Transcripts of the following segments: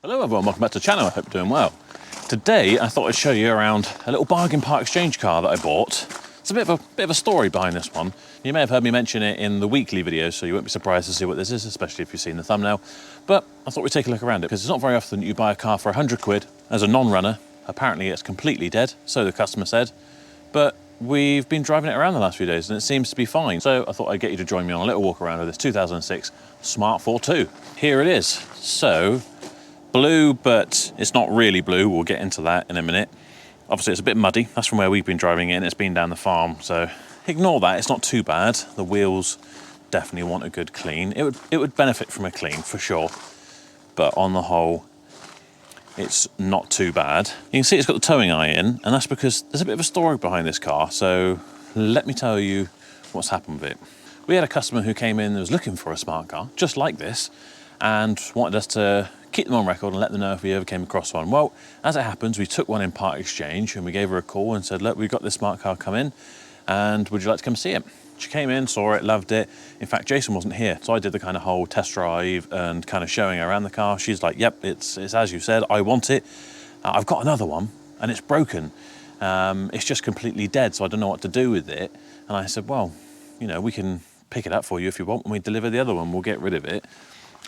Hello everyone, welcome back to the channel, I hope you're doing well. Today I thought I'd show you around a little bargain part exchange car that I bought. It's a bit of a story behind this one. You may have heard me mention it in the weekly video, so you won't be surprised to see what this is, especially if you've seen the thumbnail. But I thought we'd take a look around it, because it's not very often that you buy a car for 100 quid as a non-runner. Apparently it's completely dead, so the customer said. But we've been driving it around the last few days and it seems to be fine. So I thought I'd get you to join me on a little walk around of this 2006 Smart 42. Here it is. So, blue, but it's not really blue. We'll get into that in a minute. Obviously it's a bit muddy. That's from where we've been driving it and it's been down the farm. So ignore that, it's not too bad. The wheels definitely want a good clean. It would benefit from a clean for sure. But on the whole, it's not too bad. You can see it's got the towing eye in, and that's because there's a bit of a story behind this car. So let me tell you what's happened with it. We had a customer who came in and was looking for a smart car, just like this, and wanted us to keep them on record and let them know if we ever came across one. Well, as it happens, we took one in part exchange and we gave her a call and said, look, we've got this smart car come in and would you like to come see it? She came in, saw it, loved it. In fact, Jason wasn't here, so I did the kind of whole test drive and kind of showing her around the car. She's like, yep, it's as you said, I want it. I've got another one and it's broken. It's just completely dead, so I don't know what to do with it. And I said, well, you know, we can pick it up for you if you want. When we deliver the other one, we'll get rid of it.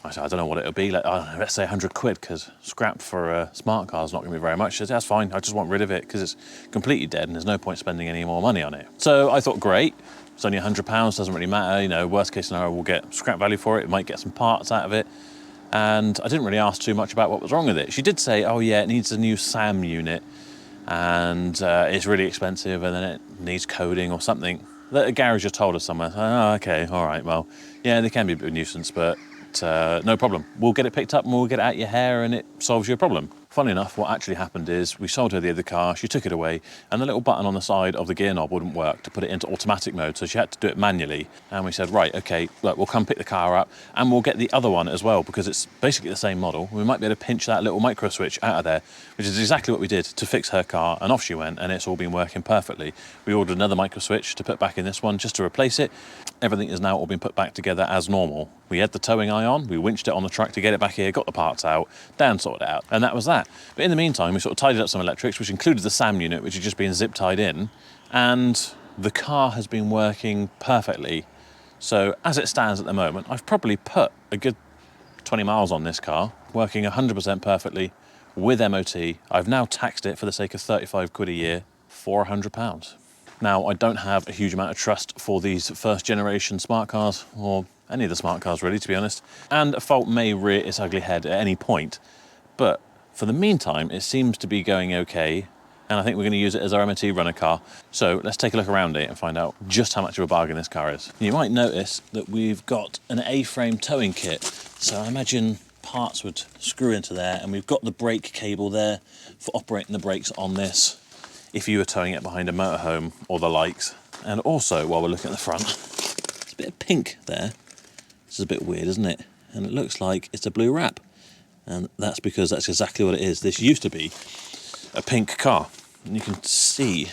I said, I don't know what it'll be, like, I don't know, let's say 100 quid, because scrap for a smart car is not going to be very much. She said, that's fine, I just want rid of it, because it's completely dead and there's no point spending any more money on it. So I thought, great, it's only £100, doesn't really matter, you know, worst case scenario, we'll get scrap value for it, might get some parts out of it. And I didn't really ask too much about what was wrong with it. She did say, oh yeah, it needs a new SAM unit, and it's really expensive, and then it needs coding or something. The garage just told us somewhere. Oh, okay, all right, well, yeah, they can be a bit of a nuisance, but no problem. We'll get it picked up and we'll get it out your hair and it solves your problem. Funny enough, what actually happened is we sold her the other car, she took it away, and the little button on the side of the gear knob wouldn't work to put it into automatic mode, so she had to do it manually. And we said, right, okay, look, we'll come pick the car up and we'll get the other one as well, because it's basically the same model. We might be able to pinch that little micro switch out of there, which is exactly what we did to fix her car, and off she went, and it's all been working perfectly. We ordered another micro switch to put back in this one just to replace it. Everything is now all been put back together as normal. We had the towing eye on, we winched it on the truck to get it back here, got the parts out, Dan sorted it out, and that was that. But in the meantime, we sort of tidied up some electrics, which included the SAM unit, which had just been zip tied in, and the car has been working perfectly. So as it stands at the moment, I've probably put a good 20 miles on this car, working 100% perfectly with MOT. I've now taxed it for the sake of 35 quid a year for £100. Now, I don't have a huge amount of trust for these first generation smart cars, or any of the smart cars really, to be honest, and a fault may rear its ugly head at any point, but for the meantime it seems to be going okay, and I think we're going to use it as our MOT runner car. So let's take a look around it and find out just how much of a bargain this car is. You might notice that we've got an A-frame towing kit, so I imagine parts would screw into there, and we've got the brake cable there for operating the brakes on this if you were towing it behind a motorhome or the likes. And also, while we're looking at the front, there's a bit of pink there. This is a bit weird, isn't it? And it looks like it's a blue wrap. And that's because that's exactly what it is. This used to be a pink car. And you can see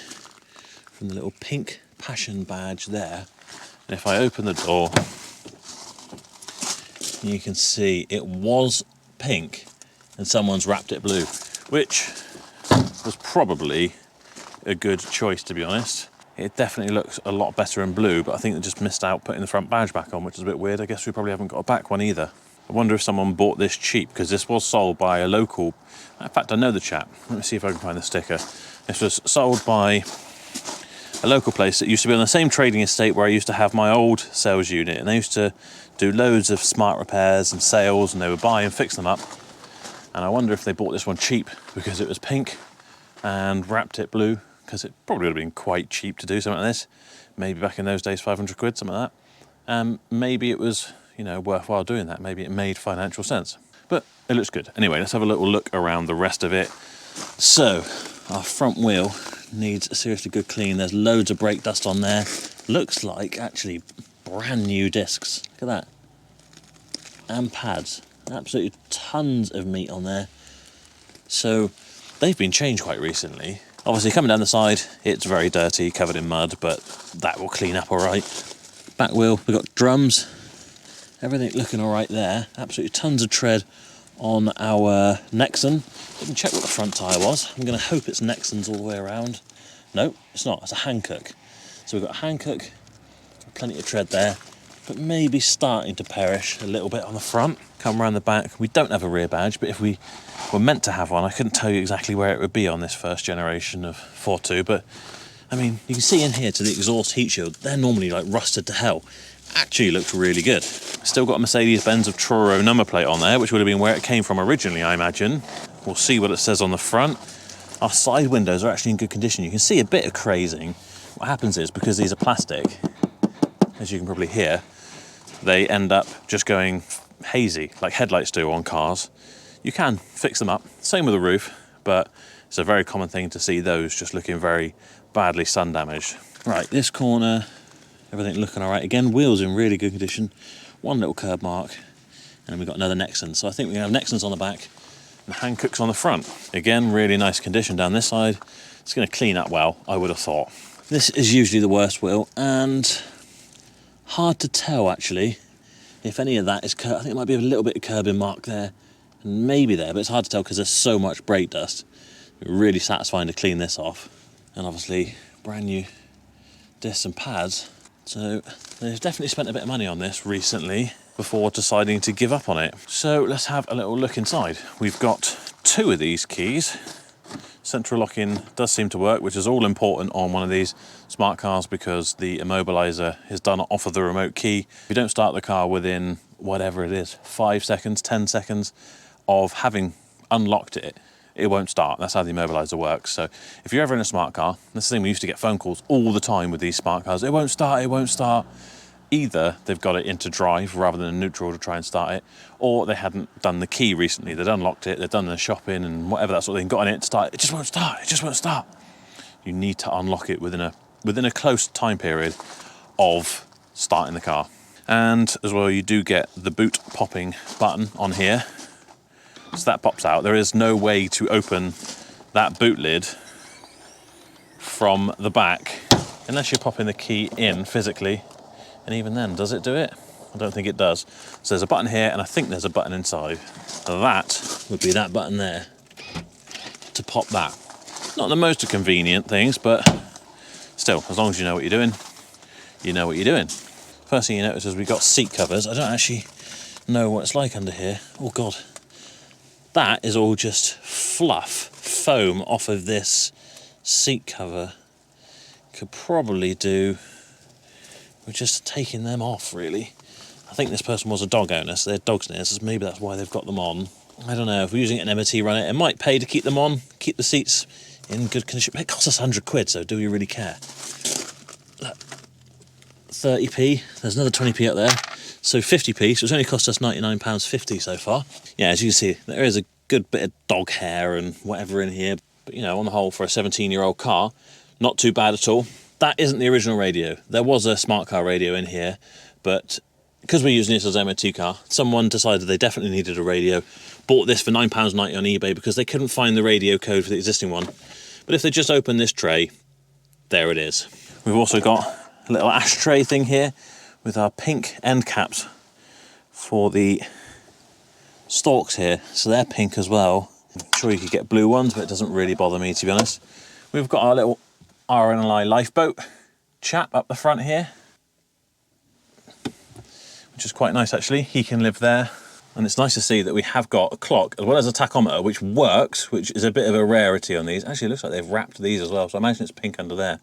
from the little pink passion badge there. And if I open the door, you can see it was pink and someone's wrapped it blue, which was probably a good choice, to be honest. It definitely looks a lot better in blue, but I think they just missed out putting the front badge back on, which is a bit weird. I guess we probably haven't got a back one either. I wonder if someone bought this cheap, because this was sold by a local... In fact, I know the chap. Let me see if I can find the sticker. This was sold by a local place that used to be on the same trading estate where I used to have my old sales unit, and they used to do loads of smart repairs and sales, and they would buy and fix them up. And I wonder if they bought this one cheap because it was pink and wrapped it blue, because it probably would have been quite cheap to do something like this. Maybe back in those days, 500 quid, something like that. Maybe it was, you know, worthwhile doing that. Maybe it made financial sense. But it looks good. Anyway, let's have a little look around the rest of it. So, our front wheel needs a seriously good clean. There's loads of brake dust on there. Looks like, actually, brand new discs. Look at that. And pads. Absolutely tons of meat on there. So, they've been changed quite recently. Obviously, coming down the side, it's very dirty, covered in mud, but that will clean up all right. Back wheel, we've got drums. Everything looking all right there. Absolutely tons of tread on our Nexon. Didn't check what the front tyre was. I'm going to hope it's Nexon's all the way around. No, it's not. It's a Hankook. So we've got a Hankook, plenty of tread there, but maybe starting to perish a little bit on the front. Come around the back. We don't have a rear badge, but if we were meant to have one, I couldn't tell you exactly where it would be on this first generation of 4.2, but I mean, you can see in here to the exhaust heat shield, they're normally like rusted to hell. Actually looks really good. Still got a Mercedes-Benz of Truro number plate on there, which would have been where it came from originally, I imagine. We'll see what it says on the front. Our side windows are actually in good condition. You can see a bit of crazing. What happens is, because these are plastic, as you can probably hear, they end up just going hazy, like headlights do on cars. You can fix them up, same with the roof, but it's a very common thing to see those just looking very badly sun damaged. Right, this corner, everything looking all right. Again, wheels in really good condition. One little curb mark, and then we've got another Nexon. So I think we have Nexons on the back and Hankooks on the front. Again, really nice condition down this side. It's going to clean up well, I would have thought. This is usually the worst wheel, and hard to tell actually if any of that is I think it might be a little bit of curbing mark there, and maybe there, but it's hard to tell because there's so much brake dust. Really satisfying to clean this off. And obviously brand new discs and pads. So they've definitely spent a bit of money on this recently before deciding to give up on it. So let's have a little look inside. We've got 2 of these keys. Central locking does seem to work, which is all important on one of these smart cars because the immobilizer is done off of the remote key. If you don't start the car within whatever it is, 5 seconds, 10 seconds of having unlocked it, it won't start. That's how the immobilizer works. So if you're ever in a smart car, this is the thing, we used to get phone calls all the time with these smart cars. It won't start, it won't start. Either they've got it into drive rather than neutral to try and start it, or they hadn't done the key recently. They'd unlocked it, they'd done the shopping and whatever that sort of thing, got in it to start. It just won't start, it just won't start. You need to unlock it within a close time period of starting the car. And as well, you do get the boot popping button on here. So that pops out. There is no way to open that boot lid from the back unless you're popping the key in physically. And even then, does it do it? I don't think it does. So there's a button here, and I think there's a button inside. That would be that button there to pop that. Not the most convenient things, but still, as long as you know what you're doing, you know what you're doing. First thing you notice is we've got seat covers. I don't actually know what it's like under here. Oh God. That is all just fluff, foam off of this seat cover. Could probably do with just taking them off, really. I think this person was a dog owner, so they're dog sniffers, so maybe that's why they've got them on. I don't know, if we're using an MOT runner, it might pay to keep them on, keep the seats in good condition. It costs us 100 quid, so do we really care? 30p, there's another 20p up there. So 50p, so it's only cost us £99.50 so far. Yeah, as you can see, there is a good bit of dog hair and whatever in here. But, you know, on the whole, for a 17-year-old car, not too bad at all. That isn't the original radio. There was a smart car radio in here, but because we're using this as an MOT car, someone decided they definitely needed a radio, bought this for £9.90 on eBay because they couldn't find the radio code for the existing one. But if they just open this tray, there it is. We've also got a little ashtray thing here with our pink end caps for the stalks here. So they're pink as well. I'm sure you could get blue ones, but it doesn't really bother me, to be honest. We've got our little RNLI lifeboat chap up the front here, which is quite nice actually. He can live there. And it's nice to see that we have got a clock as well as a tachometer, which works, which is a bit of a rarity on these. Actually, it looks like they've wrapped these as well, so I imagine it's pink under there.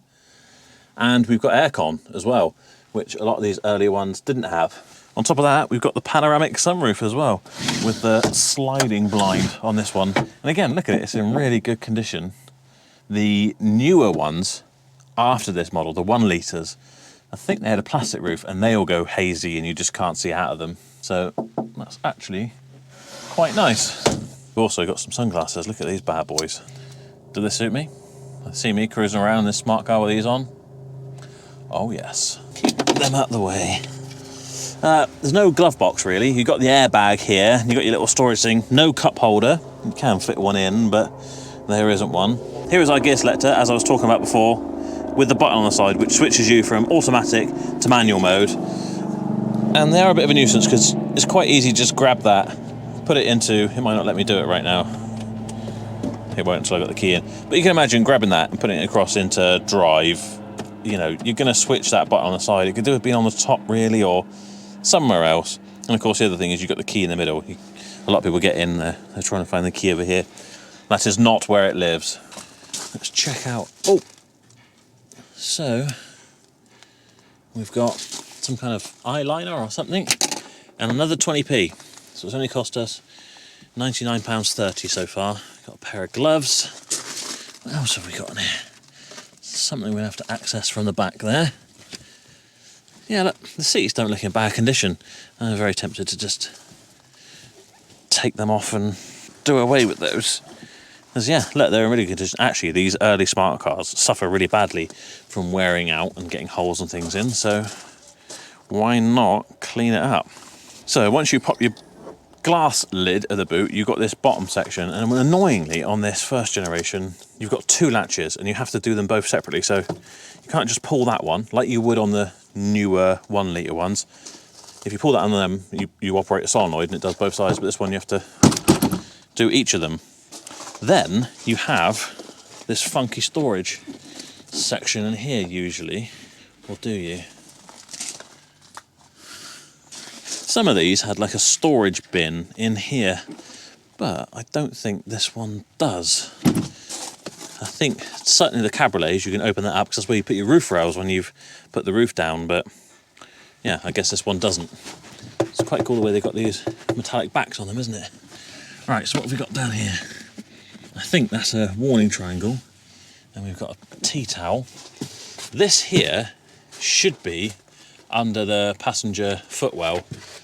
And we've got aircon as well, which a lot of these earlier ones didn't have. On top of that, we've got the panoramic sunroof as well, with the sliding blind on this one. And again, look at it, it's in really good condition. The newer ones after this model, the 1 litres, I think they had a plastic roof and they all go hazy and you just can't see out of them. So that's actually quite nice. We've also got some sunglasses. Look at these bad boys. Do they suit me? See me cruising around in this smart car with these on? Oh yes. Keep them out the way. There's no glove box really. You've got the airbag here, you've got your little storage thing, no cup holder. You can fit one in, but there isn't one. Here is our gear selector, as I was talking about before, with the button on the side, which switches you from automatic to manual mode. And they are a bit of a nuisance because it's quite easy to just grab that, put put it into, it might not let me do it right now. It won't until I got the key in. But you can imagine grabbing that and putting it across into drive. You know, you're going to switch that button on the side. It could do it being on the top really, or somewhere else. And of course the other thing is you've got the key in the middle. A lot of people get in there, they're trying to find the key over here. That is not where it lives. Let's check out. Oh, so we've got some kind of eyeliner or something, and another 20p. So it's only cost us £99.30 so far. Got a pair of gloves. What else have we got in here? Something we'll have to access from the back there. Yeah, look, the seats don't look in bad condition. I'm very tempted to just take them off and do away with those. Because yeah, look, they're in really good condition. Actually, these early smart cars suffer really badly from wearing out and getting holes and things in, so why not clean it up? So once you pop your glass lid of the boot, you've got this bottom section, and annoyingly on this first generation, you've got two latches and you have to do them both separately. So you can't just pull that one like you would on the newer 1 litre ones. If you pull that on them, you operate a solenoid and it does both sides, but this one you have to do each of them. Then you have this funky storage section in here usually, or do you? Some of these had like a storage bin in here, but I don't think this one does. I think certainly the cabriolets, you can open that up because that's where you put your roof rails when you've put the roof down, but yeah, I guess this one doesn't. It's quite cool the way they've got these metallic backs on them, isn't it? Right, so what have we got down here? I think that's a warning triangle, and we've got a tea towel. This here should be under the passenger footwell.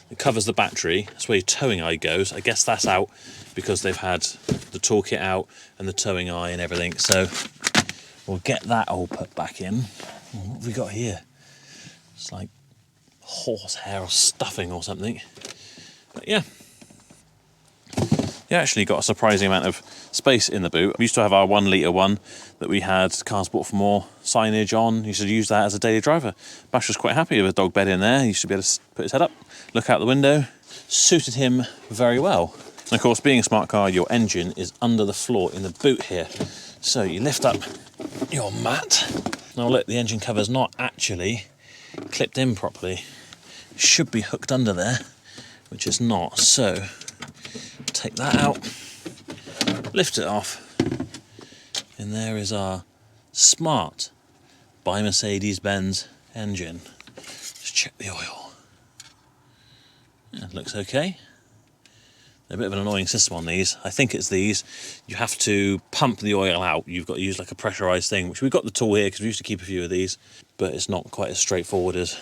It covers the battery. That's where your towing eye goes. I guess that's out because they've had the toolkit out and the towing eye and everything. So we'll get that all put back in. What have we got here? It's like horsehair or stuffing or something. But yeah. You actually got a surprising amount of space in the boot. We used to have our 1 litre one that we had cars bought for more signage on. You should use that as a daily driver. Bash was quite happy with a dog bed in there. He used to be able to put his head up, look out the window. Suited him very well. And of course, being a smart car, your engine is under the floor in the boot here. So you lift up your mat. Now look, the engine cover's not actually clipped in properly. It should be hooked under there, which is not. So take that out, lift it off, and there is our smart by Mercedes-Benz engine. Just check the oil. Yeah, it looks okay. They're a bit of an annoying system on these. I think it's these. You have to pump the oil out. You've got to use like a pressurised thing, which we've got the tool here because we used to keep a few of these, but it's not quite as straightforward as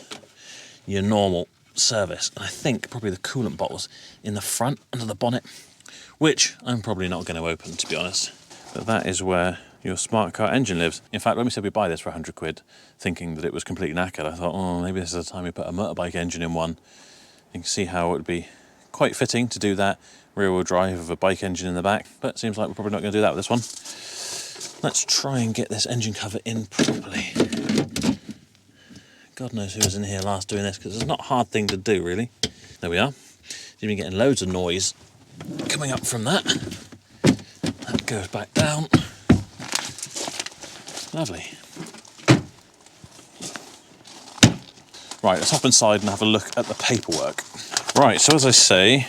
your normal service. And I think probably the coolant bottle's in the front under the bonnet, which I'm probably not going to open, to be honest. But that is where your smart car engine lives. In fact, when we said we'd buy this for 100 quid, thinking that it was completely knackered, I thought, oh, maybe this is the time we put a motorbike engine in one. You can see how it would be quite fitting to do that rear-wheel drive of a bike engine in the back, but it seems like we're probably not going to do that with this one. Let's try and get this engine cover in properly. God knows who was in here last doing this, because it's not a hard thing to do, really. There we are. You've been getting loads of noise coming up from that. That goes back down. Lovely. Right, let's hop inside and have a look at the paperwork. Right, so as I say,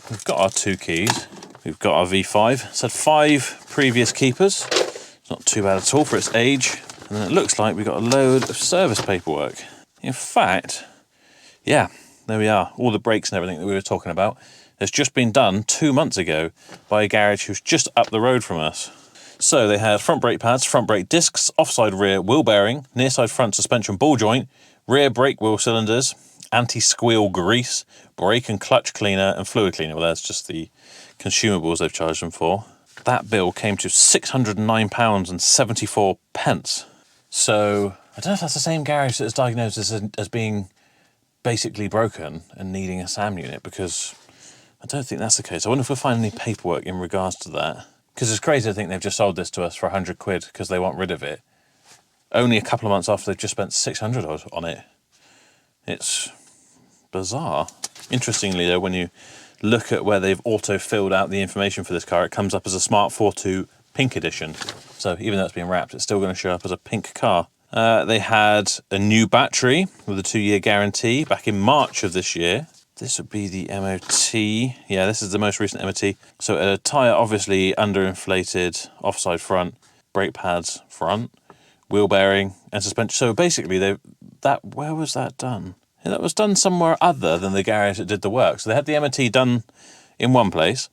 we've got our 2 keys. We've got our V5. It's had 5 previous keepers. It's not too bad at all for its age. And then it looks like we've got a load of service paperwork. In fact, yeah, there we are. All the brakes and everything that we were talking about has just been done 2 months ago by a garage who's just up the road from us. So they had front brake pads, front brake discs, offside rear wheel bearing, near side front suspension ball joint, rear brake wheel cylinders, anti-squeal grease, brake and clutch cleaner and fluid cleaner. Well, that's just the consumables they've charged them for. That bill came to £609.74. So I don't know if that's the same garage that was diagnosed as being basically broken and needing a SAM unit, because I don't think that's the case. I wonder if we'll find any paperwork in regards to that. Because it's crazy to think they've just sold this to us for 100 quid because they want rid of it. Only a couple of months after they've just spent 600 on it. It's bizarre. Interestingly though, when you look at where they've auto-filled out the information for this car, it comes up as a Smart Fortwo Pink Edition. So even though it's been wrapped, it's still going to show up as a pink car. They had a new battery with a 2-year guarantee back in March of this year. This would be the MOT. Yeah, this is the most recent MOT. So a tyre obviously underinflated, offside front, brake pads front, wheel bearing and suspension. So basically, where was that done? Yeah, that was done somewhere other than the garage that did the work. So they had the MOT done in one place,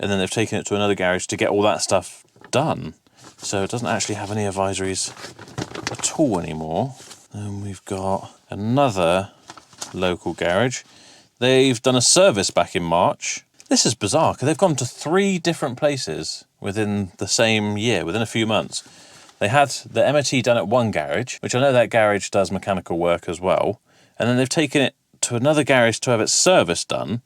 and then they've taken it to another garage to get all that stuff done. So it doesn't actually have any advisories at all anymore. And we've got another local garage. They've done a service back in March. This is bizarre because they've gone to 3 different places within the same year, within a few months. They had the MOT done at one garage, which I know that garage does mechanical work as well. And then they've taken it to another garage to have its service done,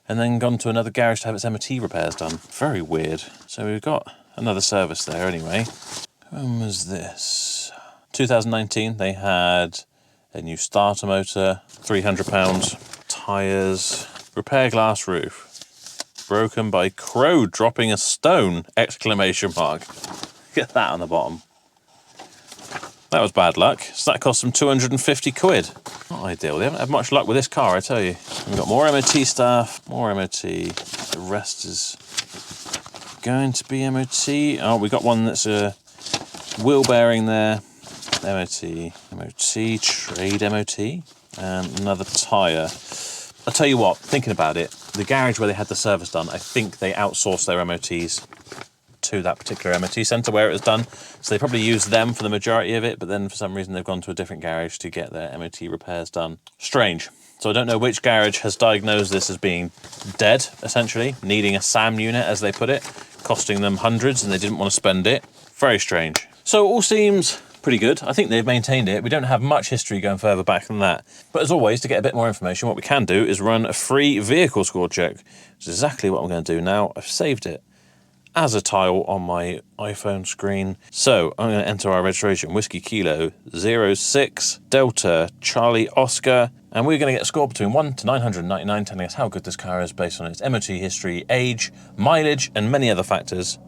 and then gone to another garage to have its MOT repairs done. Very weird. So we've got another service there anyway. When was this? 2019, they had a new starter motor, £300. Tyres, repair glass roof, broken by crow dropping a stone, exclamation mark. Get that on the bottom. That was bad luck. So that cost them 250 quid. Not ideal. They haven't had much luck with this car, I tell you. We've got more MOT stuff, more MOT. The rest is going to be MOT. Oh, we got one that's a wheel bearing there. MOT, trade MOT, and another tyre. I'll tell you what, thinking about it, the garage where they had the service done, I think they outsourced their MOTs to that particular MOT centre where it was done. So they probably used them for the majority of it, but then for some reason they've gone to a different garage to get their MOT repairs done. Strange. So I don't know which garage has diagnosed this as being dead, essentially, needing a SAM unit, as they put it, costing them hundreds and they didn't want to spend it. Very strange. So it all seems pretty good. I think they've maintained it. We don't have much history going further back than that. But as always, to get a bit more information, what we can do is run a free vehicle score check. Which is exactly what I'm going to do now. I've saved it as a tile on my iPhone screen. So I'm going to enter our registration, Whiskey Kilo 06 Delta Charlie Oscar, and we're going to get a score between 1 to 999, telling us how good this car is based on its MOT history, age, mileage, and many other factors.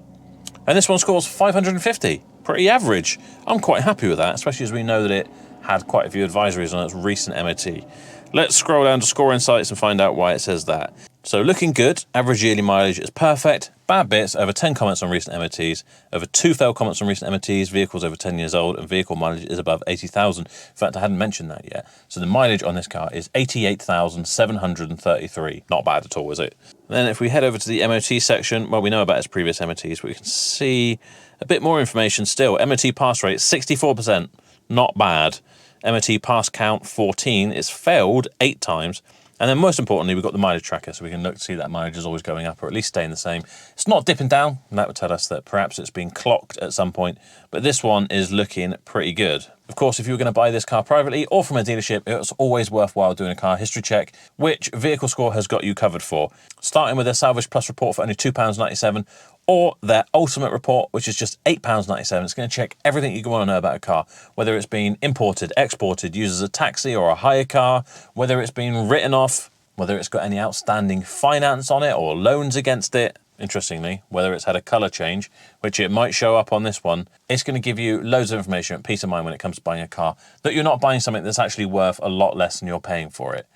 And this one scores 550. Pretty average. I'm quite happy with that, especially as we know that it had quite a few advisories on its recent MOT. Let's scroll down to Score Insights and find out why it says that. So looking good, average yearly mileage is perfect, bad bits, over 10 comments on recent MOTs, over 2 failed comments on recent MOTs, vehicles over 10 years old, and vehicle mileage is above 80,000. In fact, I hadn't mentioned that yet. So the mileage on this car is 88,733. Not bad at all, is it? Then if we head over to the MOT section, well, we know about its previous MOTs, but we can see a bit more information still. MOT pass rate, 64%, not bad. MOT pass count, 14. It's failed 8 times. And then most importantly, we've got the mileage tracker, so we can look to see that mileage is always going up or at least staying the same. It's not dipping down, and that would tell us that perhaps it's been clocked at some point, but this one is looking pretty good. Of course, if you were going to buy this car privately or from a dealership, it's always worthwhile doing a car history check, which Vehicle Score has got you covered for. Starting with their Salvage Plus report for only £2.97, or their Ultimate report, which is just £8.97. It's going to check everything you want to know about a car, whether it's been imported, exported, used as a taxi or a hire car, whether it's been written off, whether it's got any outstanding finance on it or loans against it. Interestingly, whether it's had a colour change, which it might show up on this one. It's going to give you loads of information and peace of mind when it comes to buying a car, that you're not buying something that's actually worth a lot less than you're paying for it.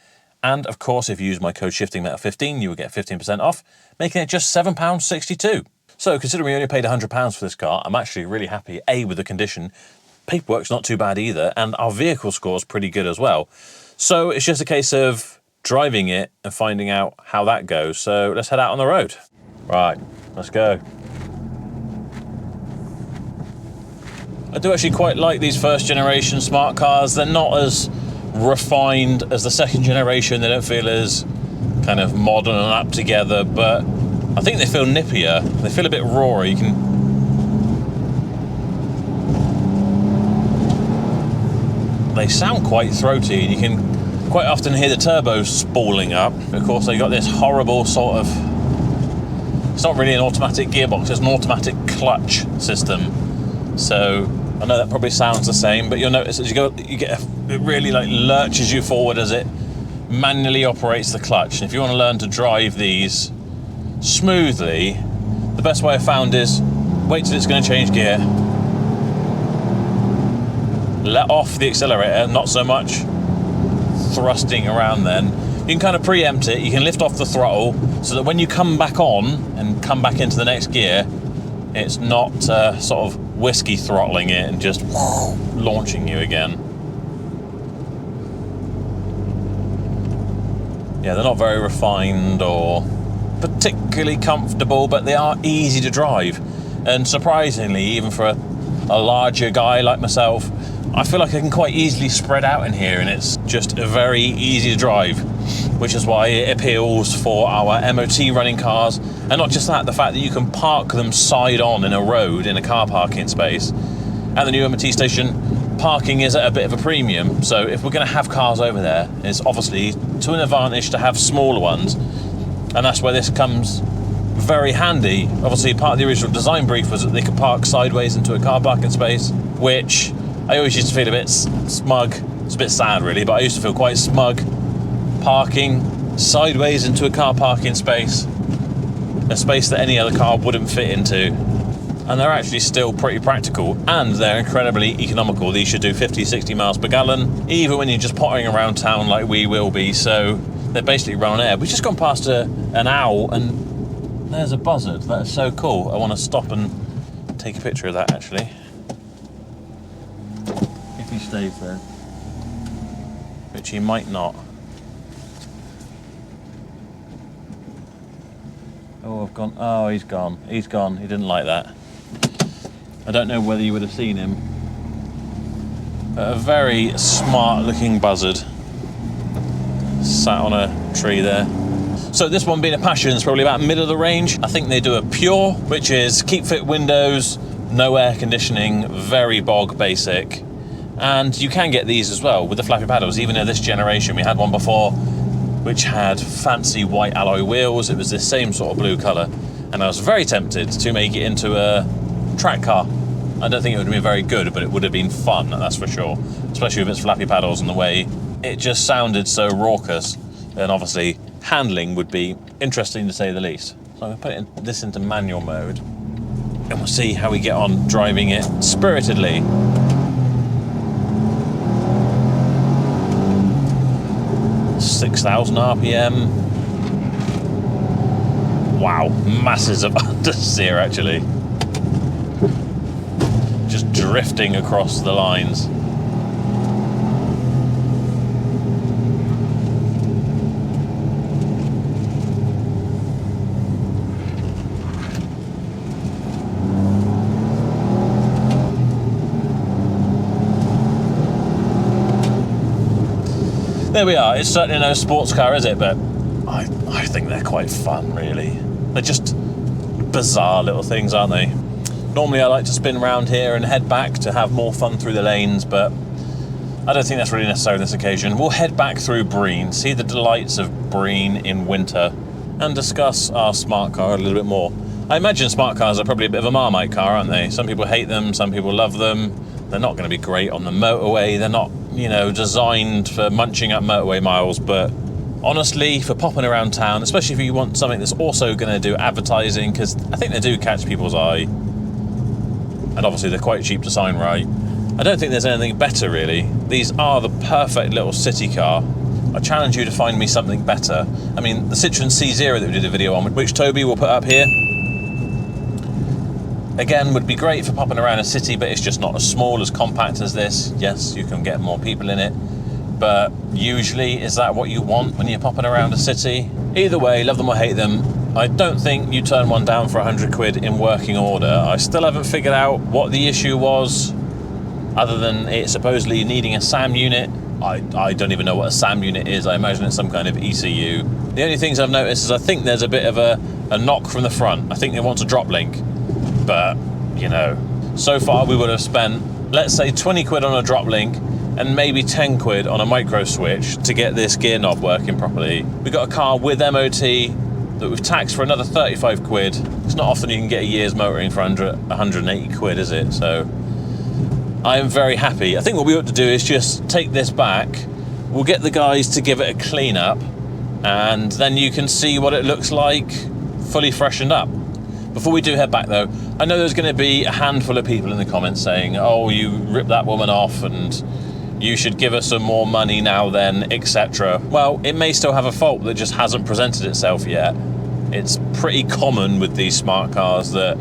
And of course, if you use my code SHIFTINGMETAL15, you will get 15% off, making it just £7.62. So considering we only paid £100 for this car, I'm actually really happy, A, with the condition. Paperwork's not too bad either, and our vehicle score's pretty good as well. So it's just a case of driving it and finding out how that goes. So let's head out on the road. Right, let's go. I do actually quite like these first generation smart cars. They're not as refined as the second generation. They don't feel as kind of modern and up together, but I think they feel nippier. They feel a bit rawer. You can... They sound quite throaty, and you can quite often hear the turbos spooling up. Of course, they got this horrible sort of... It's not really an automatic gearbox, it's an automatic clutch system. So I know that probably sounds the same, but you'll notice as you go, it really like lurches you forward as it manually operates the clutch. And if you want to learn to drive these smoothly, the best way I found is wait till it's going to change gear. Let off the accelerator, not so much thrusting around then. You can kind of preempt it, you can lift off the throttle so that when you come back on and come back into the next gear, it's not sort of whiskey throttling it and just launching you again. Yeah, they're not very refined or particularly comfortable, but they are easy to drive. And surprisingly, even for a larger guy like myself, I feel like I can quite easily spread out in here, and it's just very easy to drive, which is why it appeals for our MOT running cars. And not just that, the fact that you can park them side on in a road in a car parking space. At the new MOT station, parking is at a bit of a premium, so if we're going to have cars over there, it's obviously to an advantage to have smaller ones, and that's where this comes very handy. Obviously, part of the original design brief was that they could park sideways into a car parking space, which I always used to feel a bit smug. It's a bit sad really, but I used to feel quite smug parking sideways into a car parking space, a space that any other car wouldn't fit into. And they're actually still pretty practical, and they're incredibly economical. These should do 50-60 miles per gallon, even when you're just pottering around town like we will be. So they're basically run on air. We've just gone past an owl, and there's a buzzard. That is so cool. I want to stop and take a picture of that actually. If he stays there, which he might not. Oh, I've gone. Oh, he's gone. He's gone. He didn't like that. I don't know whether you would have seen him. But a very smart-looking buzzard sat on a tree there. So this one being a Passion is probably about middle of the range. I think they do a Pure, which is keep fit windows, no air conditioning, very bog basic. And you can get these as well with the flappy paddles. Even in this generation, we had one before which had fancy white alloy wheels. It was this same sort of blue colour, and I was very tempted to make it into a track car. I don't think it would have been very good, but it would have been fun, that's for sure, especially with its flappy paddles and the way it just sounded so raucous. And obviously handling would be interesting to say the least. So I'm going to put this into manual mode, and we'll see how we get on driving it spiritedly. .6,000 RPM. Wow, masses of understeer actually. Just drifting across the lines. There we are. It's certainly no sports car, is it? But I think they're quite fun, really. They're just bizarre little things, aren't they? Normally I like to spin around here and head back to have more fun through the lanes, but I don't think that's really necessary on this occasion. We'll head back through Brean, see the delights of Brean in winter, and discuss our smart car a little bit more. I imagine smart cars are probably a bit of a Marmite car, aren't they? Some people hate them, some people love them. They're not going to be great on the motorway. They're not, you know, designed for munching up motorway miles, but honestly, for popping around town, especially if you want something that's also going to do advertising, because I think they do catch people's eye, and obviously they're quite cheap to sign right. I don't think there's anything better, really. These are the perfect little city car. I challenge you to find me something better. I mean, the Citroen C0 that we did a video on, which Toby will put up here, again, would be great for popping around a city, but it's just not as small, as compact as this. Yes, you can get more people in it, but usually, is that what you want when you're popping around a city? Either way, love them or hate them, I don't think you turn one down for 100 quid in working order. I still haven't figured out what the issue was, other than it supposedly needing a SAM unit. I don't even know what a SAM unit is. I imagine it's some kind of ECU. The only things I've noticed is I think there's a bit of a knock from the front. I think it wants a drop link. But, you know, so far we would have spent, let's say, 20 quid on a drop link and maybe 10 quid on a micro switch to get this gear knob working properly. We got a car with MOT that we've taxed for another 35 quid. It's not often you can get a year's motoring for 180 quid, is it? So I am very happy. I think what we ought to do is just take this back, we'll get the guys to give it a clean up, and then you can see what it looks like fully freshened up. Before we do head back though, I know there's going to be a handful of people in the comments saying, oh, you ripped that woman off and you should give her some more money now then, etc. Well, it may still have a fault that just hasn't presented itself yet. It's pretty common with these smart cars that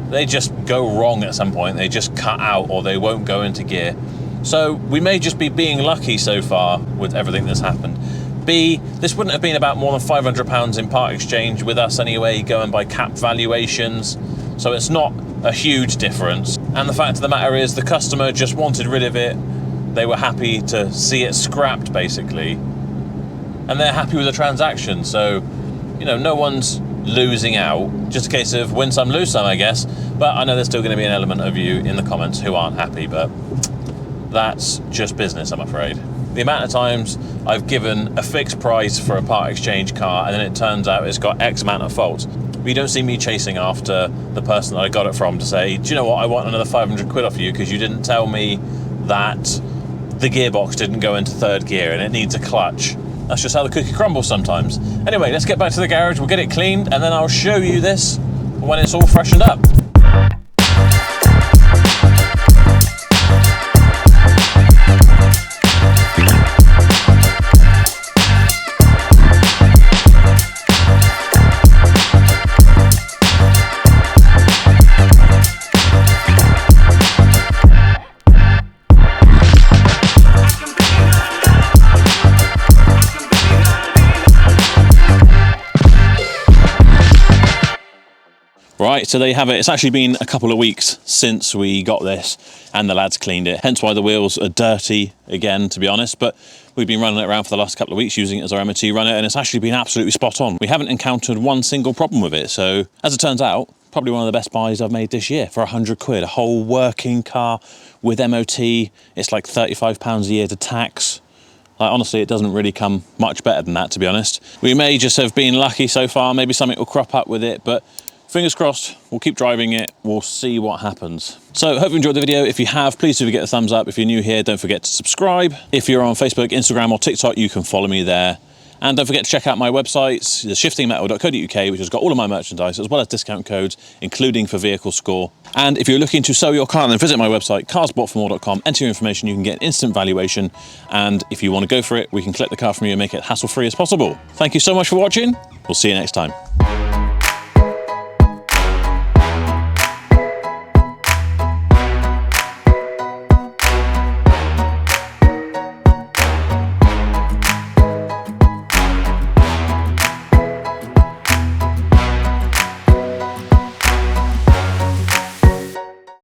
they just go wrong at some point. They just cut out or they won't go into gear. So we may just be being lucky so far with everything that's happened. B, this wouldn't have been about more than £500 in part exchange with us anyway, going by cap valuations. So it's not a huge difference. And the fact of the matter is the customer just wanted rid of it. They were happy to see it scrapped basically. And they're happy with the transaction. So, you know, no one's losing out. Just a case of win some, lose some, I guess. But I know there's still going to be an element of you in the comments who aren't happy, but that's just business, I'm afraid. The amount of times I've given a fixed price for a part exchange car and then it turns out it's got X amount of faults. But you don't see me chasing after the person that I got it from to say, do you know what, I want another 500 quid off you because you didn't tell me that the gearbox didn't go into third gear and it needs a clutch. That's just how the cookie crumbles sometimes. Anyway, let's get back to the garage, we'll get it cleaned, and then I'll show you this when it's all freshened up. Right, so there you have it. It's actually been a couple of weeks since we got this and the lads cleaned it, hence why the wheels are dirty again, to be honest. But we've been running it around for the last couple of weeks using it as our MOT runner, and it's actually been absolutely spot on. We haven't encountered one single problem with it, so as it turns out, probably one of the best buys I've made this year for 100 quid. A whole working car with MOT. It's like £35 a year to tax. Like, honestly, it doesn't really come much better than that, to be honest. We may just have been lucky so far. Maybe something will crop up with it, but fingers crossed, we'll keep driving it, we'll see what happens. So, hope you enjoyed the video. If you have, please do get a thumbs up. If you're new here, don't forget to subscribe. If you're on Facebook, Instagram or TikTok, you can follow me there. And don't forget to check out my websites, theshiftingmetal.co.uk, which has got all of my merchandise, as well as discount codes, including for Vehicle Score. And if you're looking to sell your car, then visit my website, carsboughtformore.com, enter your information, you can get an instant valuation. And if you want to go for it, we can collect the car from you and make it hassle-free as possible. Thank you so much for watching. We'll see you next time.